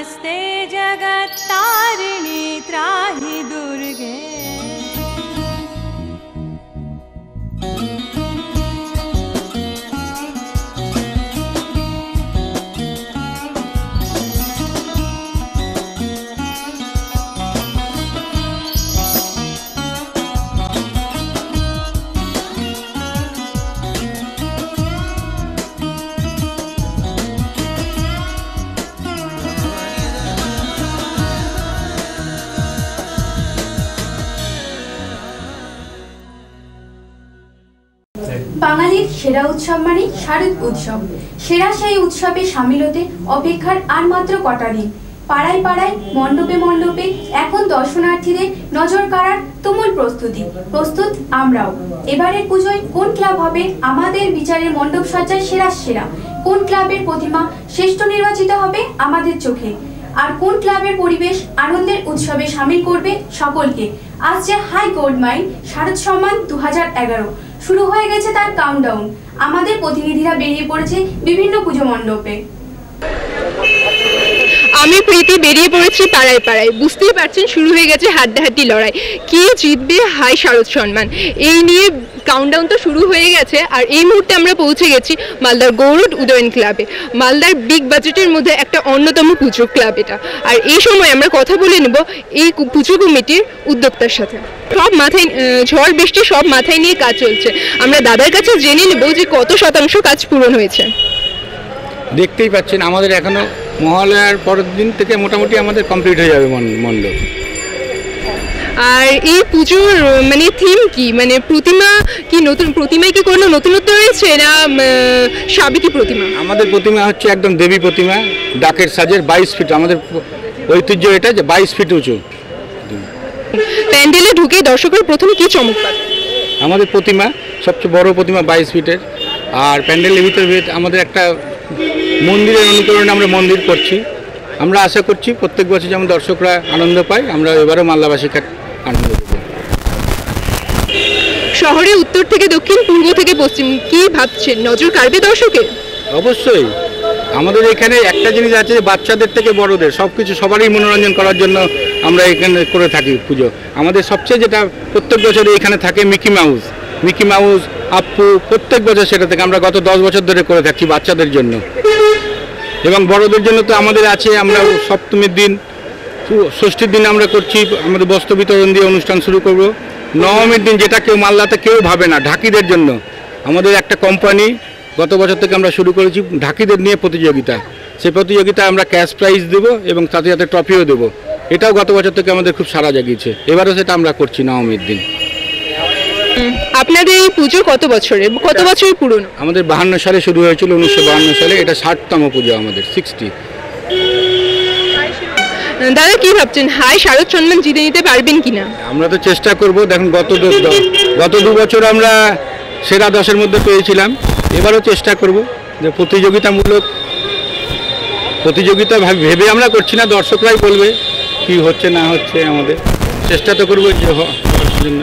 नमस्ते जगत्तारिणी त्राहि दुर्गे। বাঙালির সেরা উৎসব মানে শারদ উৎসব। সেরা সেই উৎসবে সামিল হতে অপেক্ষার আর মাত্র কটা দিন। পাড়ায় পাড়ায় মণ্ডপে মণ্ডপে এখন দর্শনার্থীদের নজর কাড়ার তুমুল প্রস্তুতি। প্রস্তুত আমরাও। এবারের পুজোয় কোন ক্লাব হবে আমাদের বিচারের মণ্ডপ সজ্জায় সেরা, কোন ক্লাবের প্রতিমা শ্রেষ্ঠ নির্বাচিত হবে আমাদের চোখে, আর কোন ক্লাবের পরিবেশ আনন্দের উৎসবে সামিল করবে সকলকে। আসছে হাই গোল্ড মাইন শারদ সম্মান 2011। শুরু হয়ে গেছে তার কাউন্টডাউন। আমাদের প্রতিনিধিরা বেরিয়ে পড়েছে বিভিন্ন পুজো মণ্ডপে। আমি প্রীতি বেরিয়ে পড়েছি পাড়ায় পাড়ায়। বুঝতেই পারছেন শুরু হয়ে গেছে হাড্ডাহাড্ডি লড়াই, কে জিতবে হাই শারদ সম্মান এই নিয়ে কাউন্টডাউন তো শুরু হয়ে গেছে। আর এই মুহূর্তে আমরা পৌঁছে গেছি মালদার গৌরড উদয়ন ক্লাবে, মালদার বিগ বাজেটের মধ্যে একটা অন্যতম পুজো ক্লাব এটা। আর এই সময় আমরা কথা বলে নেব এই পুজো কমিটির উদ্যোক্তার সাথে। সব মাথায় ঝড় বৃষ্টি সব মাথায় নিয়ে কাজ চলছে। আমরা দাদার কাছে জেনে নেব যে কত শতাংশ কাজ পূরণ হয়েছে। দেখতেই পাচ্ছেন আমাদের এখনো মহালয়ার পরের দিন থেকে মোটামুটি আমাদের কমপ্লিট হয়ে যাবে মণ্ডপ। আর এই পুজোর মানে থিম কি, মানে প্রতিমা কি নতুন, প্রতিমায় কি কোনো নতুনত্ব রয়েছে না সাবেকি প্রতিমা? আমাদের প্রতিমা হচ্ছে একদম দেবী প্রতিমা, ডাকের সাজের 22 ফিট। আমাদের ঐতিহ্য এটা যে 22 ফিট উঁচু। প্যান্ডেলে ঢুকে দর্শকের প্রথমে কি চমক পাবে? আমাদের প্রতিমা সবচেয়ে বড় প্রতিমা 22 ফিটের। আর প্যান্ডেলের ভিতরে আমাদের একটা মন্দিরের অনুকরণে আমরা মন্দির করছি। আমরা আশা করছি প্রত্যেক বছর যেমন দর্শকরা আনন্দ পায়, আমরা এবারও মালদাবাসীকে আনন্দ দেব। শহরে উত্তর থেকে দক্ষিণ, পূর্ব থেকে পশ্চিম, কি ভাবছেন নজর কাড়বে দর্শকের? অবশ্যই। আমাদের এখানে একটা জিনিস আছে যে বাচ্চাদের থেকে বড়দের সবকিছু সবারই মনোরঞ্জন করার জন্য আমরা এখানে করে থাকি পুজো। আমাদের সবচেয়ে যেটা প্রত্যেক বছর এখানে থাকে মিকি মাউস আপ্পু, প্রত্যেক বছর সেটা থেকে আমরা গত 10 বছর ধরে করে থাকি বাচ্চাদের জন্য। এবং বড়দের জন্য তো আমাদের আছে, আমরা সপ্তমীর দিন ষষ্ঠীর দিন আমরা করছি, আমাদের বস্ত্র বিতরণ দিয়ে অনুষ্ঠান শুরু করব। নবমীর দিন যেটা কেউ মালদাতে কেউ ভাবে না, ঢাকিদের জন্য আমাদের একটা কোম্পানি গত বছর থেকে আমরা শুরু করেছি ঢাকিদের নিয়ে প্রতিযোগিতা। সেই প্রতিযোগিতায় আমরা ক্যাশ প্রাইজ দেবো এবং সাথে সাথে ট্রফিও দেবো। এটাও গত বছর থেকে আমাদের খুব সাড়া জাগিয়েছে। এবারও সেটা আমরা করছি নবমীর দিন। আপনাদের এই পুজো কত বছর পুরনো? আমাদের 52 সালে শুরু হয়েছিল, 1952 সালে। এটা 60তম পুজো আমাদের, 60। দাদা কি ভাবছেন হাই শারদ সম্মান জিতে নিতে পারবেন কিনা? আমরা তো চেষ্টা করব। দেখুন গত 2 বছর আমরা সেরা 10-এর মধ্যে পেয়েছিলাম। এবারও চেষ্টা করব যে প্রতিযোগিতা ভেবে আমরা করছি না, দর্শকরাই বলবে কি হচ্ছে না হচ্ছে। আমাদের চেষ্টা তো করবো যে হওয়ার জন্য।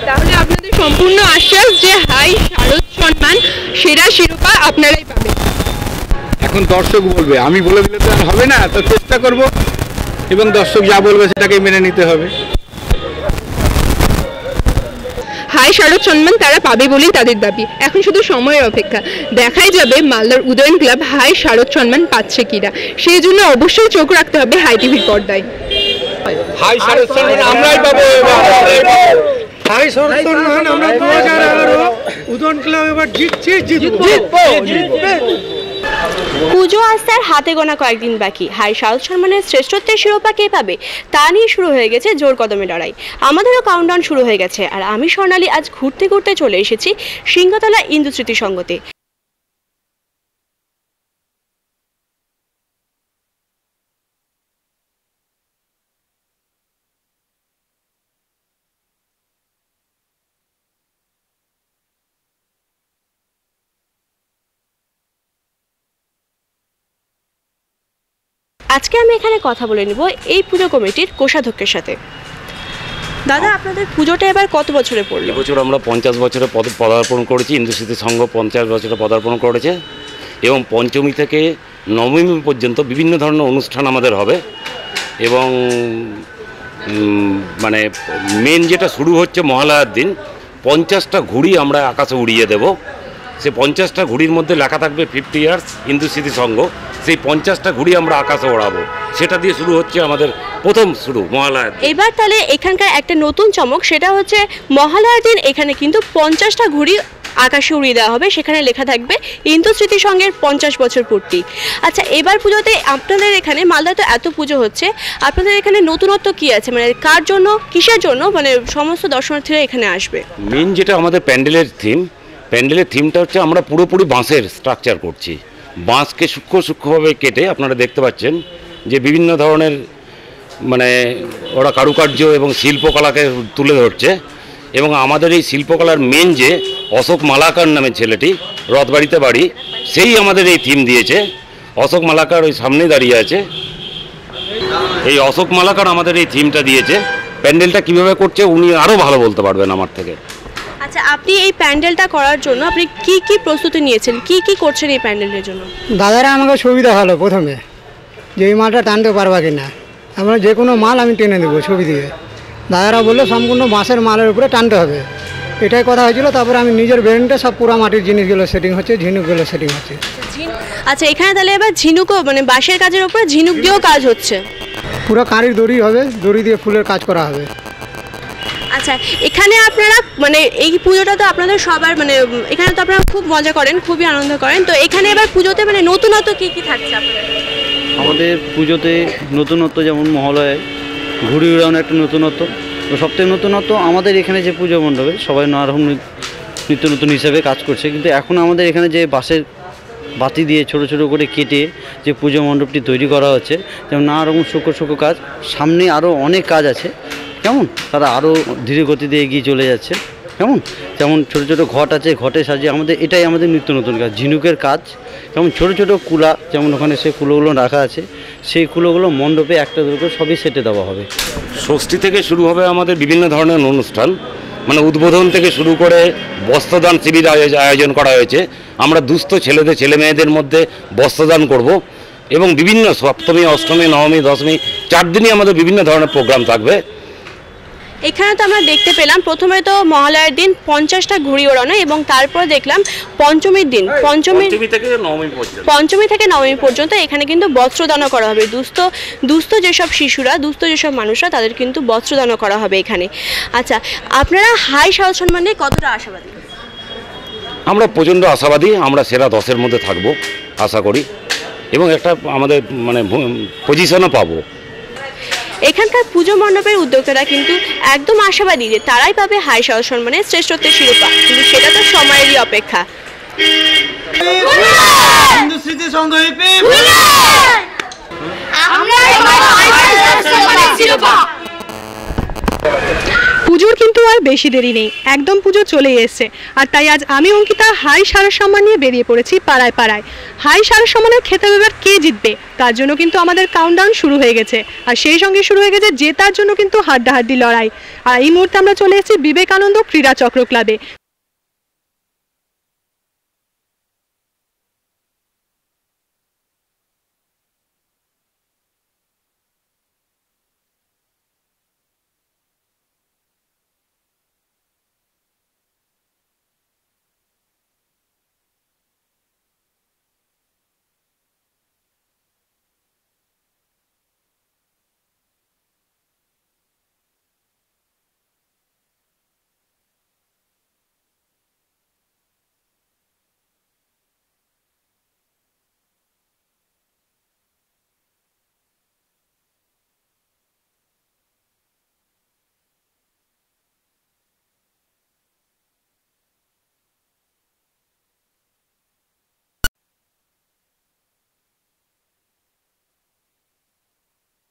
তাহলে আপনাদের সম্পূর্ণ আশ্বাস যে হাই শারদ সম্মান সেরা শিরোপা আপনারাই পাবেন? এখন দর্শক বলবে, আমি বলে দিলে তো আর হবে না। তো চেষ্টা করব এবং দর্শক যা বলবে সেটাকে মেনে নিতে হবে। হাই শারদ সম্মান তারা পাবে বলেই তাদের দাবি। এখন শুধু সময়ের অপেক্ষা, দেখাই যাবে মালদার উদয়ন ক্লাব হাই শারদ সম্মান পাচ্ছে কিনা। সেই জন্য অবশ্যই চোখ রাখতে হবে হাই টিভির পর্দায়। হাই শারদ সম্মান আমরাই পাবো। হাই শারদ সম্মান আমরা 2011 উদয়ন ক্লাব এবার জিতবে। পুজো আসতে আর হাতে গোনা কয়েকদিন বাকি। হাই শারদ সম্মানের শ্রেষ্ঠত্বের শিরোপা কে পাবে তা নিয়ে শুরু হয়ে গেছে জোর কদমে লড়াই। আমাদেরও কাউন্টডাউন শুরু হয়ে গেছে। আর আমি স্বর্ণালী আজ ঘুরতে ঘুরতে চলে এসেছি সিংহতলা ইন্দু স্মৃতি সঙ্গতে। আজকে আমি এখানে কথা বলে নেব এই পুজো কমিটির কোষাধ্যক্ষের সাথে। দাদা আপনাদের পুজোটা এবার কত বছরে পড়লো? এবছর আমরা 50 বছরে পদার্পণ করেছি। ইন্দু স্মৃতি সংঘ 50 বছরে পদার্পণ করেছে এবং পঞ্চমী থেকে নবমী পর্যন্ত বিভিন্ন ধরনের অনুষ্ঠান আমাদের হবে এবং মানে মেন যেটা শুরু হচ্ছে মহালয়ার দিন 50টা ঘুড়ি আমরা আকাশে উড়িয়ে দেব। সে 50টা ঘুড়ির মধ্যে লেখা থাকবে 50 ইয়ার্স হিন্দু স্মৃতি সংঘ। সেই 50টা ঘুড়ি আমরা আকাশে ওড়াবো, সেটা দিয়ে শুরু হচ্ছে আমাদের প্রথম শুরু মহালয়ার। এবার তাহলে এখানকার একটা নতুন চমক, সেটা হচ্ছে মহালয়ার দিন এখানে কিন্তু 50টা ঘুড়ি আকাশে উড়িয়ে দেওয়া হবে, সেখানে লেখা থাকবে হিন্দু স্মৃতি সংঘের 50 বছর পূর্তি। আচ্ছা, এবার পুজোতে আপনাদের এখানে মালদায় তো এত পুজো হচ্ছে, আপনাদের এখানে নতুনত্ব কি আছে, মানে কার জন্য, কিসের জন্য মানে সমস্ত দর্শনার্থীরা এখানে আসবে? মেন যেটা আমাদের প্যান্ডেলের থিমটা হচ্ছে আমরা পুরোপুরি বাঁশের স্ট্রাকচার করছি। বাঁশকে সূক্ষ্মভাবে কেটে আপনারা দেখতে পাচ্ছেন যে বিভিন্ন ধরনের মানে ওরা কারুকার্য এবং শিল্পকলাকে তুলে ধরছে। এবং আমাদের এই শিল্পকলার মেন যে অশোক মালাকার নামে ছেলেটি, রথবাড়িতে বাড়ি, সেই আমাদের এই থিম দিয়েছে। অশোক মালাকার ওই সামনেই দাঁড়িয়ে আছে, এই অশোক মালাকার আমাদের এই থিমটা দিয়েছে। প্যান্ডেলটা কীভাবে করছে উনি আরও ভালো বলতে পারবেন আমার থেকে। আচ্ছা, আপনি এই প্যান্ডেলটা করার জন্য আপনি কি কি প্রস্তুতি নিয়েছেন, কি কি করছেন এই প্যান্ডেলের জন্য? দাদারা আমাকে সুবিধা হলো প্রথমে যে এই মালটা টানতে পারবা কি না, আমরা যে কোনো মাল আমি টেনে দেবো ছবি দিয়ে। দাদারা বললো সম্পূর্ণ বাঁশের মালের উপরে টানতে হবে, এটাই কথা হয়েছিল। তারপরে আমি নিজের ব্রেনটা সব পুরো মাটির জিনিসগুলো সেটিং হচ্ছে, ঝিনুকগুলো সেটিং হচ্ছে। আচ্ছা, এখানে তাহলে এবার ঝিনুকও মানে বাঁশের কাজের উপরে ঝিনুক দিয়েও কাজ হচ্ছে? পুরো কাঁড়ির দড়ি হবে, দড়ি দিয়ে ফুলের কাজ করা হবে। আচ্ছা, এখানে আপনারা মানে এই পুজোটা তো আপনাদের সবার মানে এখানে তো আপনারা খুব মজা করেন, খুবই আনন্দ করেন, তো এখানে এবার পুজোতে মানে নতুনত্ব কি কি থাকছে আপনাদের? আমাদের পুজোতে নতুনত্ব যেমন মহালয়ায় ঘুড়ি উড়ানো একটা নতুনত্ব, তো সবথেকে নতুনত্ব আমাদের এখানে যে পুজো মণ্ডপে সবাই নানা রকম নিত্য নতুন হিসাবে কাজ করছে, কিন্তু এখন আমাদের এখানে যে বাঁশের বাতি দিয়ে ছোট ছোট করে কেটে যে পুজো মণ্ডপটি তৈরি করা হচ্ছে, যেমন নানা রকম সূক্ষ্ম কাজ, সামনে আরও অনেক কাজ আছে, কেমন তারা আরও ধীরে গতিতে এগিয়ে চলে যাচ্ছে। কেমন যেমন ছোট ছোট ঘট আছে, ঘটে সাজিয়ে এটাই আমাদের নিত্য নতুন কাজ, ঝিনুকের কাজ। যেমন ছোট ছোট কুলা, যেমন ওখানে সেই কুলোগুলো রাখা আছে, সেই কুলোগুলো মণ্ডপে একটা দুটো সবই সেটে দেওয়া হবে। ষষ্ঠী থেকে শুরু হবে আমাদের বিভিন্ন ধরনের অনুষ্ঠান, মানে উদ্বোধন থেকে শুরু করে বস্ত্রদান শিবির আয়োজন করা হয়েছে। আমরা দুস্থ ছেলে মেয়েদের মধ্যে বস্ত্রদান করব এবং বিভিন্ন সপ্তমী, অষ্টমী, নবমী, দশমী 4 দিনই আমাদের বিভিন্ন ধরনের প্রোগ্রাম থাকবে। এখানে তো আমরা দেখতে পেলাম প্রথমে তো মহালয়ার দিন 50টা ঘুড়ি ওড়ানো, এবং তারপর দেখলাম পঞ্চমীর দিন পঞ্চমী থেকে নবমী পর্যন্ত এখানে কিন্তু বস্ত্রদানও করা হবে। দুস্থ যেসব শিশুরা, দুস্থ যেসব মানুষরা, তাদের কিন্তু বস্ত্রদানও করা হবে এখানে। আচ্ছা, আপনারা হাই শারদ সম্মানে কতটা আশাবাদী? আমরা প্রচণ্ড আশাবাদী, আমরা সেরা 10-এর মধ্যে থাকবো আশা করি, এবং একটা আমাদের মানে পজিশনও পাবো। এখানকার পুজো মণ্ডপের উদ্যোক্তারা কিন্তু একদম আশাবাদী যে তারাই পাবে হাই শারদ সম্মানের শ্রেষ্ঠত্বের শিরোপা, কিন্তু সেটা তো সময়েরই অপেক্ষা। পুজোর কিন্তু আর বেশি দেরি নেই, একদম পুজো চলেই এসছে। আর তাই আজ আমি অঙ্কিতা হাই শারদ সম্মান নিয়ে বেরিয়ে পড়েছি পাড়ায় পাড়ায়। হাই শারদ সম্মানের খেতাব এবার কে জিতবে তার জন্য কিন্তু আমাদের কাউন্টডাউন শুরু হয়ে গেছে, আর সেই সঙ্গে শুরু হয়ে গেছে জেতার জন্য কিন্তু হাড্ডাহাড্ডি লড়াই। আর এই মুহূর্তে আমরা চলে এসেছি বিবেকানন্দ ক্রীড়া চক্র ক্লাবে।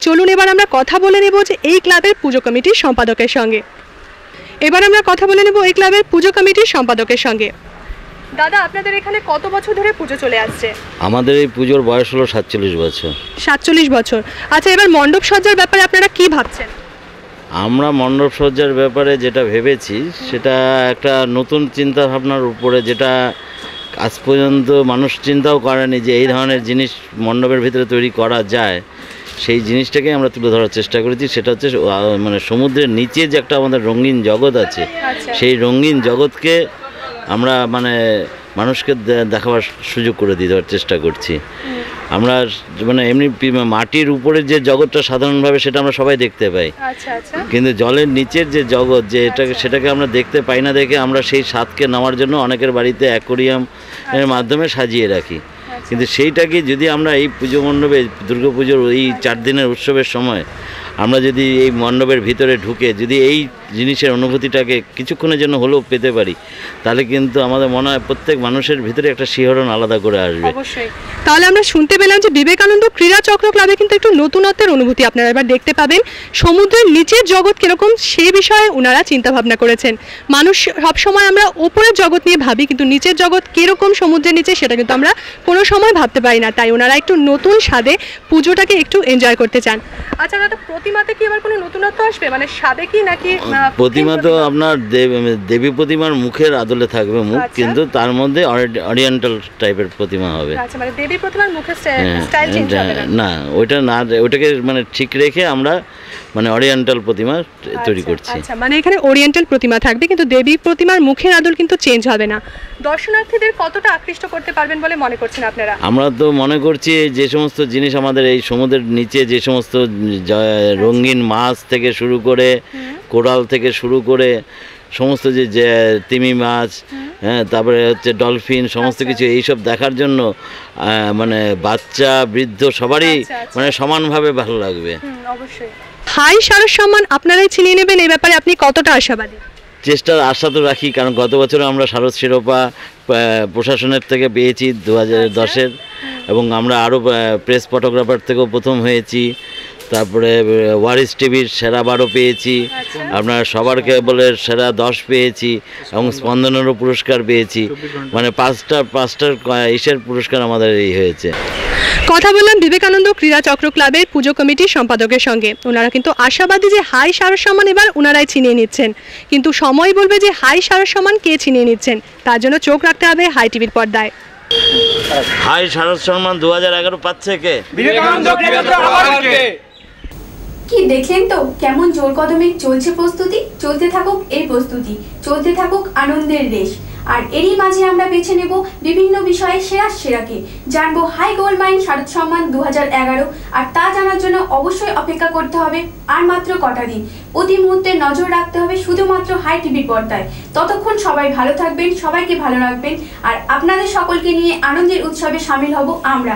চলুন এবার আমরা কথা বলে নেব যে এই ক্লাবের পুজো কমিটির সম্পাদকের সঙ্গে। দাদা, আপনাদের এখানে কত বছর ধরে পুজো চলে আসছে? আমাদের এই পুজোর বয়স হলো 47 বছর। 47 বছর। আচ্ছা, এবার মণ্ডপ সজ্জার ব্যাপারে আপনারা কি ভাবছেন? আমরা মণ্ডপ সজ্জার ব্যাপারে যেটা ভেবেছি সেটা একটা নতুন চিন্তা ভাবনার উপরে, যেটা আজ পর্যন্ত মানুষ চিন্তাও করেনি যে এই ধরনের জিনিস মণ্ডপের ভিতরে তৈরি করা যায়, সেই জিনিসটাকে আমরা তুলে ধরার চেষ্টা করেছি। সেটা হচ্ছে মানে সমুদ্রের নিচে যে একটা আমাদের রঙিন জগৎ আছে, সেই রঙিন জগৎকে আমরা মানে মানুষকে দেখাবার সুযোগ করে দিয়ে দেওয়ার চেষ্টা করছি। আমরা মানে এমনি মাটির উপরে যে জগৎটা সাধারণভাবে সেটা আমরা সবাই দেখতে পাই, কিন্তু জলের নিচের যে জগৎ যে সেটাকে আমরা দেখতে পাই না দেখে আমরা সেই স্বাদকে নেওয়ার জন্য অনেকের বাড়িতে অ্যাকোরিয়াম এর মাধ্যমে সাজিয়ে রাখি। কিন্তু সেইটাকে যদি আমরা এই পুজো মণ্ডপে দুর্গাপুজোর এই 4 দিনের উৎসবের সময় আমরা যদি এই মণ্ডপের ভিতরে ঢুকে যদি এই জিনিসের অনুভূতিটাকে কিছুক্ষণের জন্য হলেও পেতে পারি, তাহলে কিন্তু আমাদের মনে হয় প্রত্যেক মানুষের ভিতরে একটা শিহরণ আলাদা করে আসবে। অবশ্যই। তাহলে আমরা শুনতে পেলাম যে বিবেকানন্দ ক্রীড়া চক্র ক্লাবে কিন্তু একটু নতুনত্বের অনুভূতি আপনারা এবার দেখতে পাবেন। সমুদ্রের নিচের জগৎ কীরকম সেই বিষয়ে ওনারা চিন্তা ভাবনা করেছেন। মানুষ সবসময় আমরা ওপরের জগৎ নিয়ে ভাবি, কিন্তু নিচের জগৎ কীরকম সমুদ্রের নিচে সেটা কিন্তু আমরা কোনো সময় ভাবতে পারি না। তাই ওনারা একটু নতুন স্বাদে পুজোটাকে একটু এনজয় করতে চান। আচ্ছা দাদা, প্রতিমাতে কি এবার কোনো নতুনত্ব আসবে, মানে স্বাদে কি নাকি? প্রতিমা তো আপনার দেবী প্রতিমার মুখের আদলে থাকবে মুখ, কিন্তু তার মধ্যে অরিয়েন্টাল টাইপের প্রতিমা হবে। আচ্ছা, মানে দেবী প্রতিমার মুখের স্টাইল চেঞ্জ হবে না, ওইটা না, ওইটাকে মানে ঠিক রেখে আমরা মানে অরিয়েন্টাল প্রতিমা তৈরি করছি। আচ্ছা, মানে এখানে ওরিয়েন্টাল প্রতিমা থাকবে, কিন্তু দেবী প্রতিমার মুখের আদল কিন্তু চেঞ্জ হবে না। দর্শনার্থীদের কতটা আকৃষ্ট করতে পারবেন বলে মনে করছেন আপনারা? আমরা তো মনে করছি যে সমস্ত জিনিস আমাদের এই সমুদ্রের নিচে যে সমস্ত রঙিন মাছ থেকে শুরু করে কোরাল থেকে শুরু করে সমস্ত যে তিমি মাছ, হ্যাঁ, তারপরে হচ্ছে ডলফিন, সমস্ত কিছু এইসব দেখার জন্য মানে বাচ্চা বৃদ্ধ সবারই মানে সমানভাবে ভালো লাগবে। অবশ্যই। হাই শারদ সম্মান আপনারাই ছিনিয়ে নেবেন, এই ব্যাপারে আপনি কতটা আশাবাদী? চেষ্টার আশা তো রাখি, কারণ গত বছর আমরা শারদ শিরোপা প্রশাসনের থেকে পেয়েছি 2010-এর, এবং আমরা আরও প্রেস ফটোগ্রাফার থেকেও প্রথম হয়েছি। তারপরে ওয়ারিস টিভির সেরা 12 পেয়েছি, আপনার সবার কেবলের সেরা 10 পেয়েছি, এবং স্পন্দনেরও পুরস্কার পেয়েছি। মানে পাঁচটার ইসের পুরস্কার আমাদের এই হয়েছে। কথা বললাম বিবেকানন্দ ক্রীড়া চক্র ক্লাবের পুজো কমিটির সম্পাদকের সঙ্গে। ওনারা কিন্তু আশাবাদী যে হাই শারদ সম্মান এবার ওনারাই ছিনিয়ে নিচ্ছেন, কিন্তু সময় বলবে যে হাই শারদ সম্মান কে ছিনিয়ে নিচ্ছেন। তার জন্য চোখ রাখতে হবে হাই টিভির পর্দায়। হাই শারদ সম্মান 2011 পাচ্ছে কে? কি দেখলেন তো কেমন জোর কদমে চলছে প্রস্তুতি। চলতে থাকুক এই প্রস্তুতি, চলতে থাকুক আনন্দের রেশ। আর এরই মাঝে আমরা বেছে নেব বিভিন্ন বিষয়ে সেরাকে, জানবো হাই গোল্ড মাইন শারদ সম্মান 2011। আর তা জানার জন্য অবশ্যই অপেক্ষা করতে হবে আর মাত্র কটা দিন। প্রতি মুহূর্তে নজর রাখতে হবে শুধুমাত্র হাই টিভির পর্দায়। ততক্ষণ সবাই ভালো থাকবেন, সবাইকে ভালো রাখবেন, আর আপনাদের সকলকে নিয়ে আনন্দের উৎসবে সামিল হব আমরা।